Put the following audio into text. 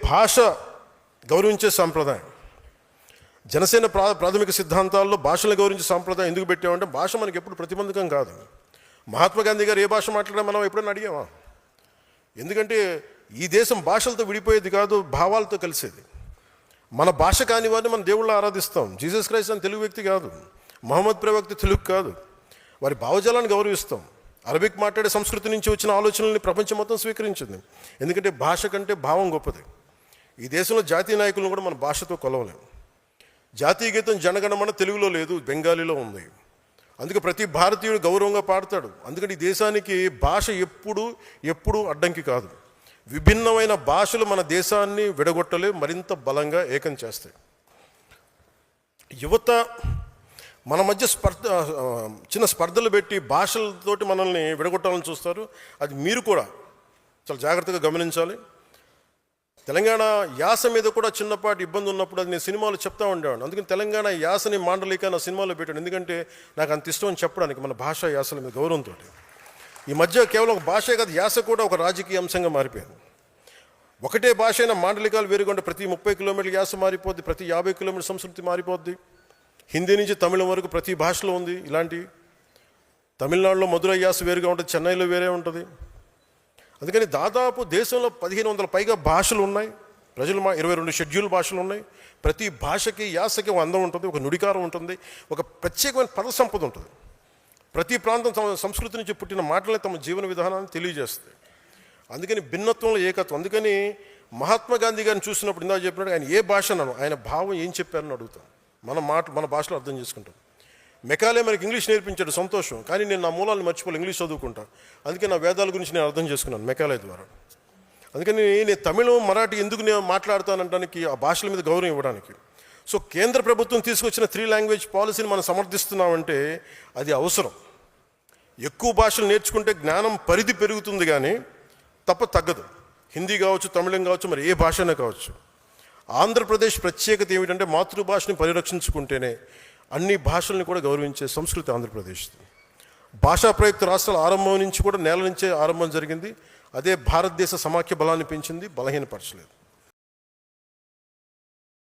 భాష గౌరవించే సాంప్రదాయం. జనసేన ప్రాథమిక సిద్ధాంతాల్లో భాషను గౌరవించే సాంప్రదాయం ఎందుకు పెట్టామంటే భాష మనకి ఎప్పుడు ప్రతిబంధకం కాదు. మహాత్మా గాంధీ గారు ఏ భాష మాట్లాడా మనం ఎప్పుడైనా అడిగామా? ఎందుకంటే ఈ దేశం భాషలతో విడిపోయేది కాదు, భావాలతో కలిసేది. మన భాష కాని వారిని మనం దేవుళ్ళ ఆరాధిస్తాం. జీసస్ క్రైస్ట్ అని తెలుగు వ్యక్తి కాదు, మహమ్మద్ ప్రవక్త తెలుగు కాదు. వారి భావజాలాన్ని గౌరవిస్తాం. అరబిక్ మాట్లాడే సంస్కృతి నుంచి వచ్చిన ఆలోచనల్ని ప్రపంచం మొత్తం స్వీకరించింది. ఎందుకంటే భాష కంటే భావం గొప్పది. ఈ దేశంలో జాతీయ నాయకులను కూడా మన భాషతో కొలవలేము. జాతీయ గీతం జనగణమన తెలుగులో లేదు, బెంగాలీలో ఉంది. అందుకే ప్రతి భారతీయుడు గౌరవంగా పాడతాడు. అందుకని ఈ దేశానికి భాష ఎప్పుడు అడ్డంకి కాదు. విభిన్నమైన భాషలు మన దేశాన్ని విడగొట్టలే, మరింత బలంగా ఏకం చేస్తాయి. యువత మన మధ్య చిన్న స్పర్ధలు పెట్టి భాషలతోటి మనల్ని విడగొట్టాలని చూస్తారు. అది మీరు కూడా చాలా జాగ్రత్తగా గమనించాలి. తెలంగాణ యాస మీద కూడా చిన్నపాటి ఇబ్బంది ఉన్నప్పుడు అది నేను సినిమాలో చెప్తా ఉండేవాడిని. అందుకని తెలంగాణ యాసని మాండలిక నా సినిమాలో పెట్టాను. ఎందుకంటే నాకు అంత ఇష్టం అని చెప్పడానికి, మన భాషా యాసల మీద గౌరవంతో. ఈ మధ్య కేవలం ఒక భాషే కాదు, యాస కూడా ఒక రాజకీయ అంశంగా మారిపోయింది. ఒకటే భాష అయినా మాండలికాలు వేరుగా ఉంటే ప్రతి 30 కిలోమీటర్ల యాస మారిపోద్ది, ప్రతి 50 కిలోమీటర్ల సంస్కృతి మారిపోద్ది. హిందీ నుంచి తమిళం వరకు ప్రతి భాషలో ఉంది ఇలాంటి. తమిళనాడులో మధురై యాస వేరుగా ఉంటుంది, చెన్నైలో వేరే ఉంటుంది. అందుకని దాదాపు దేశంలో 1500 పైగా భాషలు ఉన్నాయి. 22 షెడ్యూల్ భాషలు ఉన్నాయి. ప్రతి భాషకి యాసకి ఒక అందం ఉంటుంది, ఒక నుడికారం ఉంటుంది, ఒక ప్రత్యేకమైన పద సంపద ఉంటుంది. ప్రతి ప్రాంతం తమ సంస్కృతి నుంచి పుట్టిన మాటలే తమ జీవన విధానాన్ని తెలియజేస్తాయి. అందుకని భిన్నత్వంలో ఏకత్వం. అందుకని మహాత్మా గాంధీ గారిని చూసినప్పుడు ఇందాక చెప్పినట్టు ఆయన ఏ భాష అన్నాను, ఆయన భావం ఏం చెప్పారని అడుగుతాం. మన భాషలో అర్థం చేసుకుంటాం. మెకాలే మనకి ఇంగ్లీష్ నేర్పించాడు, సంతోషం. కానీ నేను నా మూలాలను మర్చిపోవాలి, ఇంగ్లీష్ చదువుకుంటా. అందుకే నా వేదాల గురించి నేను అర్థం చేసుకున్నాను మెకాలే ద్వారా. అందుకని నేను తమిళం, మరాఠీ ఎందుకు నేను మాట్లాడతానంటానికి, ఆ భాషల మీద గౌరవం ఇవ్వడానికి. సో కేంద్ర ప్రభుత్వం తీసుకొచ్చిన 3 లాంగ్వేజ్ పాలసీని మనం సమర్థిస్తున్నామంటే అది అవసరం. ఎక్కువ భాషలు నేర్చుకుంటే జ్ఞానం పరిధి పెరుగుతుంది, కానీ తగ్గదు. హిందీ కావచ్చు, తమిళం కావచ్చు, మరి ఏ భాషనే కావచ్చు. ఆంధ్రప్రదేశ్ ప్రత్యేకత ఏమిటంటే మాతృభాషని పరిరక్షించుకుంటేనే అన్ని భాషల్ని కూడా గౌరవించే సంస్కృతి ఆంధ్రప్రదేశ్. భాషా ప్రయుక్త రాష్ట్రాల ఆరంభం నుంచి కూడా నేల నుంచే ఆరంభం జరిగింది. అదే భారతదేశ సమాఖ్య బలాన్ని పెంచింది, బలహీనపరచలేదు.